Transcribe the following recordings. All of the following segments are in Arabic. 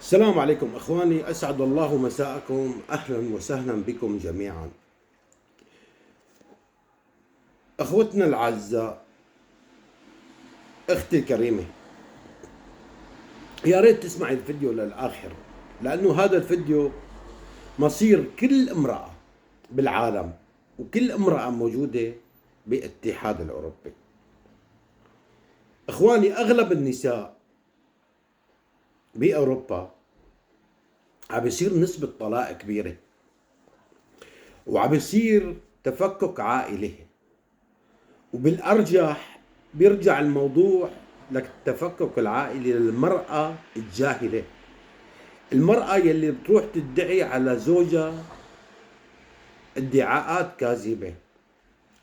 السلام عليكم اخواني، اسعد الله مساءكم، اهلا وسهلا بكم جميعا. اخوتنا الاعزاء، اختي الكريمه، يا ريت تسمعي الفيديو للاخر، لانه هذا الفيديو مصير كل امراه بالعالم وكل امراه موجوده بالاتحاد الاوروبي. اخواني، اغلب النساء باوروبا عم يصير نسبه طلاق كبيره، وعم يصير تفكك عائلي، وبالأرجح بيرجع الموضوع للتفكك العائلي للمرأة الجاهلة، المرأة يلي بتروح تدعي على زوجها ادعاءات كاذبة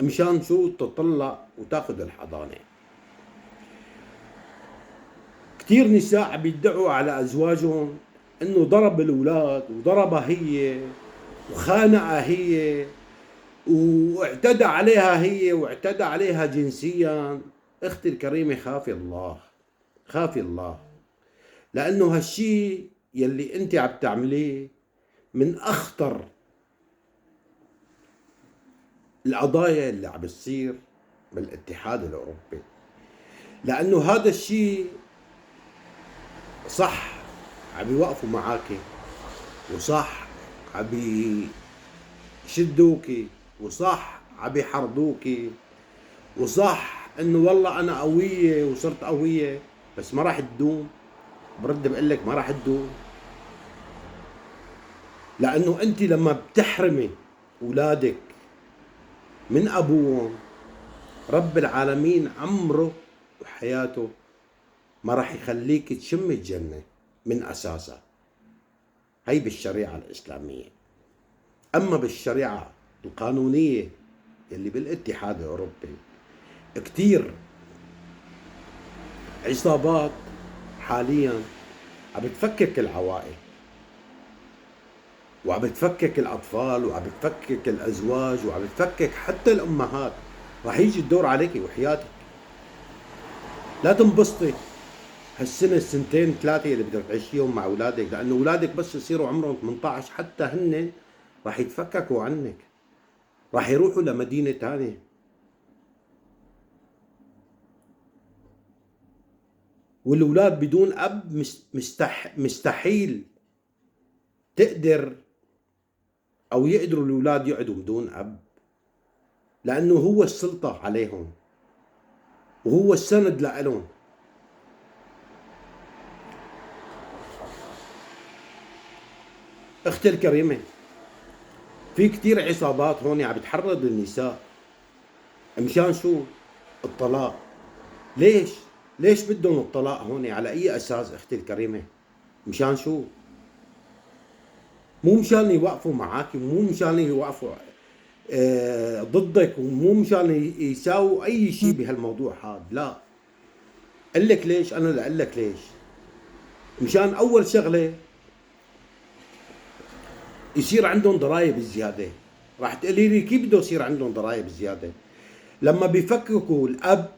مشان شو؟ تطلق وتاخذ الحضانة. كثير نساء عم يدعوا على أزواجهم انه ضرب الأولاد وضربها هي وخانقها هي واعتدى عليها هي واعتدى عليها جنسيا. اختي الكريمة، خافي الله، خافي الله، لانه هالشي يلي انت عم تعمليه من اخطر القضايا اللي عم بتصير بالاتحاد الاوروبي، لانه هذا الشيء صح عم يوقفوا معك، وصح عم يشدوكي، وصح عم يحرضوكي، وصح انه والله انا قويه وصرت قويه، بس ما راح تدوم. برد بقول لك ما راح تدوم، لانه انت لما بتحرمي اولادك من ابوهم، رب العالمين عمره وحياته ما راح يخليك تشم الجنه من اساسها. هي بالشريعه الاسلاميه. اما بالشريعه القانونيه اللي بالاتحاد الاوروبي، كثير عصابات حاليا عم بتفكك العوائل، وعم بتفكك الاطفال، وعم بتفكك الازواج، وعم بتفكك حتى الامهات. راح يجي الدور عليك وحياتك. لا تنبسطي هالسنه السنتين ثلاثه اللي بدك تعيشيهم مع اولادك، لانه اولادك بس يصيروا عمرهم 18 حتى هن راح يتفككوا عنك، راح يروحوا لمدينه ثانيه. والاولاد بدون اب مستحيل تقدر او يقدروا الاولاد يقعدوا بدون اب، لانه هو السلطه عليهم وهو السند لهم. اختي الكريمه، في كتير عصابات هون عم بتحرض النساء مشان شو؟ الطلاق. ليش؟ ليش بدهم الطلاق هون؟ على اي اساس اختي الكريمه؟ مشان شو؟ مو مشان يوقفوا معك، مو مشان يوقفوا ضدك، ومو مشان يساووا اي شيء بهالموضوع هذا، لا. قل لك ليش؟ انا لاقول لك ليش. مشان اول شغله يصير عندهم ضرائب زياده. راح تقولي لي كيف بده يصير عندهم ضرائب زياده؟ لما بيفككوا الاب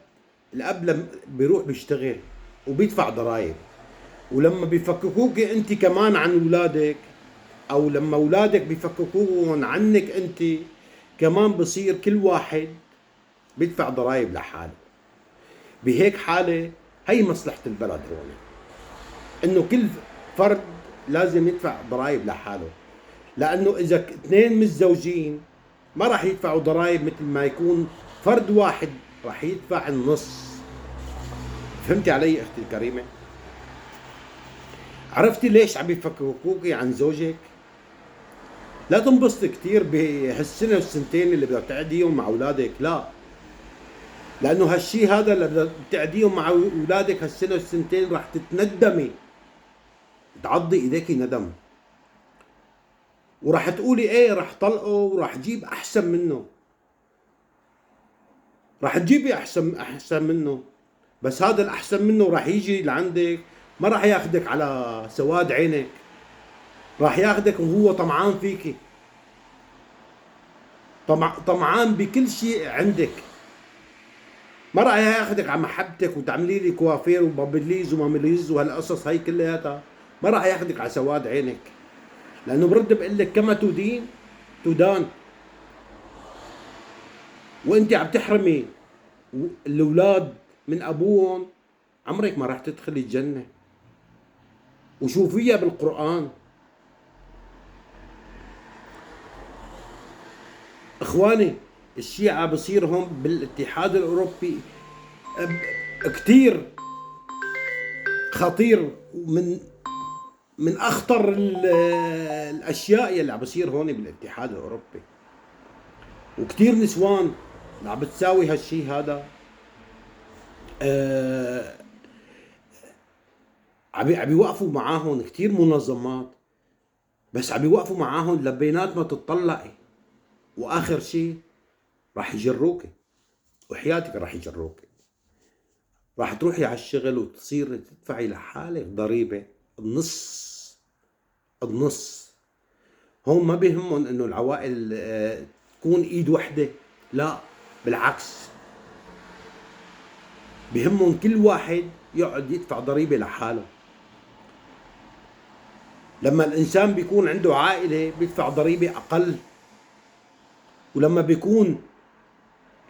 لما بيروح بيشتغل وبيدفع ضرائب، ولما بيفككوك انت كمان عن اولادك، او لما اولادك بيفككوهم عنك انت كمان، بصير كل واحد بيدفع ضرائب لحاله. بهيك حاله هي مصلحة البلد هون، انه كل فرد لازم يدفع ضرائب لحاله، لانه اذا اثنين متزوجين ما راح يدفعوا ضرائب مثل ما يكون فرد واحد راح يدفع النص. فهمتي علي اختي الكريمة؟ عرفتي ليش عم يفككوكي عن زوجك؟ لا تنبسطي كثير بهالسنة والسنتين اللي بدك تقعديهم مع اولادك، لا، لانه هالشي هذا اللي بدك تقعديهم مع اولادك هالسنة والسنتين راح تتندمي، تعضي ايديكي ندم، وراح تقولي ايه راح طلقه وراح جيب احسن منه، راح تجيبي احسن منه، بس هذا الاحسن منه راح يجي لعندك ما راح ياخذك على سواد عينك، راح ياخذك وهو طمعان فيكي، طمعان بكل شيء عندك، ما راح ياخذك على محبتك وتعملي لي كوافير وبابليز وماميليز وهالقصص هي كلياتها. ما راح ياخذك على سواد عينك، لانه برد بقول لك كما تدين تدان. وانت عم تحرمي الاولاد من ابوهم، عمرك ما راح تدخلي الجنه. وشوفيها بالقران. اخواني، الشيعة بصيرهم بالاتحاد الاوروبي كثير خطير، من اخطر الاشياء اللي عم بصير هون بالاتحاد الاوروبي. وكثير نسوان اللي عم بتساوي هالشيء هذا عم بيوقفوا معاهم كثير منظمات، بس عم بيوقفوا معاهم لبينات ما تتطلقي، واخر شيء راح يجروكي، وحياتك راح يجروكي. راح تروحي على الشغل وتصير تدفعي لحالك ضريبه النص. هون ما بيهمهم انه العوائل تكون ايد وحده، لا بالعكس، بيهمهم كل واحد يقعد يدفع ضريبه لحاله. لما الانسان بيكون عنده عائله بيدفع ضريبه اقل، ولما بيكون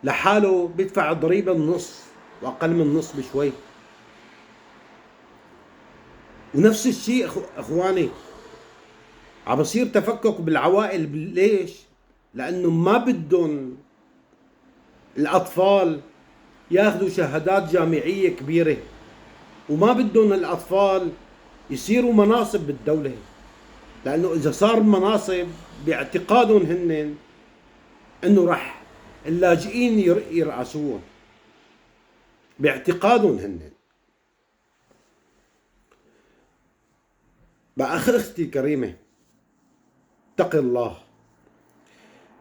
لحاله بيدفع ضريبه النص واقل من النص بشوي. ونفس الشيء اخواني عم بصير تفكك بالعوائل. ليش؟ لانه ما بدهم الاطفال ياخذوا شهادات جامعيه كبيره، وما بدهم الاطفال يصيروا مناصب بالدوله، لانه اذا صار مناصب باعتقادهم هن انه راح اللاجئين يرأسوهم، باعتقادهم هن. بقى اختي الكريمه، اتقي الله،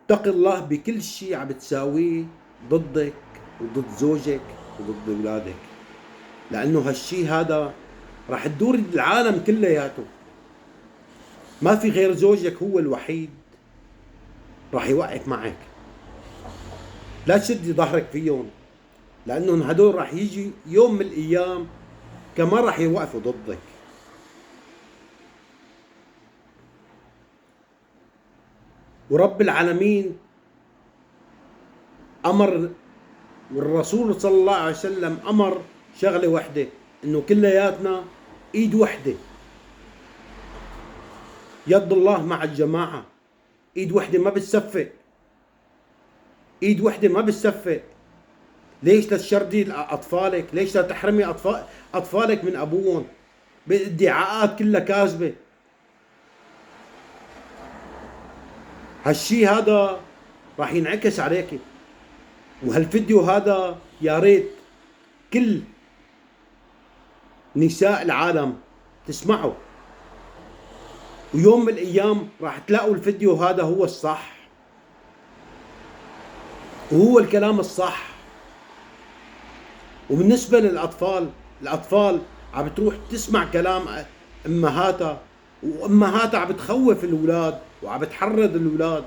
اتقي الله بكل شيء عم بتساويه ضدك وضد زوجك وضد اولادك، لانه هالشيء هذا راح تدور العالم كلياته. ما في غير زوجك هو الوحيد راح يوقف معك. لا تشدي ظهرك فيهم، لانهم هدول راح يجي يوم من الايام كمان راح يوقفوا ضدك. ورب العالمين امر، والرسول صلى الله عليه وسلم امر شغله وحده، انه كلياتنا ايد وحده. يد الله مع الجماعه، ايد وحده ما بتصفق، ايد وحده ما بتصفق. ليش تشردي اطفالك؟ ليش لا تحرمي اطفالك من ابوهم بادعاءات كلها كاذبه؟ هالشي هذا راح ينعكس عليك. وهالفيديو هذا يا ريت كل نساء العالم تسمعوا، ويوم من الايام راح تلاقوا الفيديو هذا هو الصح، وهو الكلام الصح. وبالنسبه للاطفال، الاطفال عم بتروح تسمع كلام امهاتها، وامهاتها عم بتخوف الاولاد وعم بتحرض الاولاد.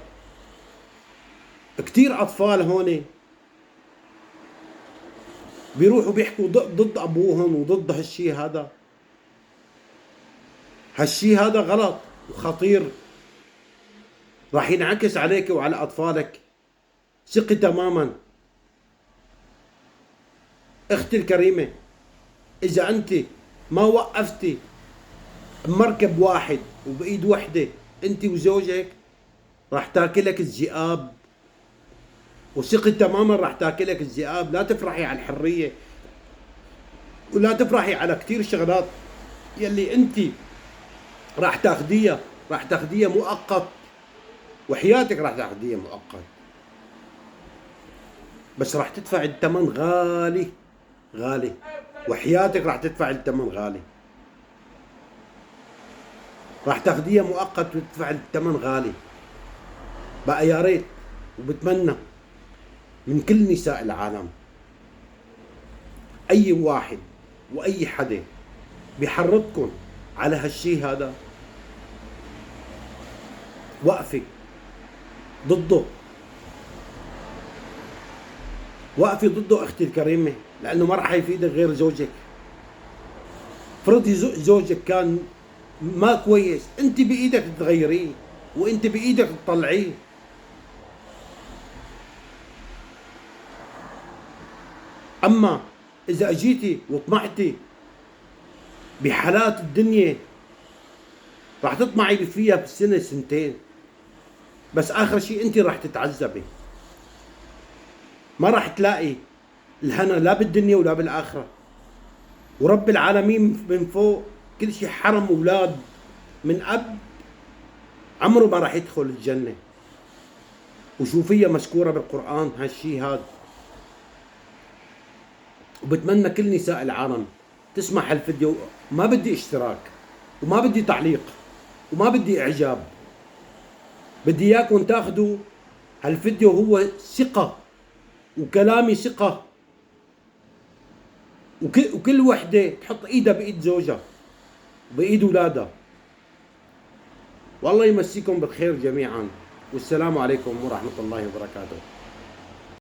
كثير اطفال هون بيروحوا بيحكوا ضد ابوهم وضد هالشيء هذا. هالشيء هذا غلط وخطير، راح ينعكس عليك وعلى اطفالك. ثقي تماما. اختي الكريمه، اذا انت ما وقفتي بمركب واحد وبايد وحده انت وزوجك، راح تاكلك الذئاب. وثقي تماما راح تاكلك الذئاب. لا تفرحي على الحريه، ولا تفرحي على كثير شغلات يلي انت راح تاخديها مؤقت، وحياتك راح تاخديها مؤقت، بس راح تدفع الثمن غالي، وحياتك راح تدفع الثمن غالي. راح تاخديها مؤقت وتدفع الثمن غالي. بقى يا ريت وبتمنى من كل نساء العالم، اي واحد واي حدا بيحرضكم على هالشي هذا، وقفي ضده، وقفي ضده اختي الكريمه، لانه ما راح يفيدك غير زوجك. فرضي زوجك كان ما كويس، انت بايدك تغيريه وانت بايدك تطلعيه. اما اذا اجيتي وطمعتي بحالات الدنيا راح تطمعي فيها بالسنه سنتين، بس اخر شيء انت راح تتعذبي، ما راح تلاقي الهنا لا بالدنيا ولا بالاخره. ورب العالمين من فوق كل شيء حرم اولاد من اب عمره ما راح يدخل الجنه، وشوفيها مذكوره بالقران هالشيء هذا. وبتمنى كل نساء العالم تسمع هالفيديو. ما بدي اشتراك وما بدي تعليق وما بدي اعجاب، بدي اياكم تاخذوا هالفيديو هو ثقة وكلامي ثقة، وكل وحدة تحط ايدها بايد زوجها وبايد اولادها. والله يمسيكم بالخير جميعا، والسلام عليكم ورحمة الله وبركاته.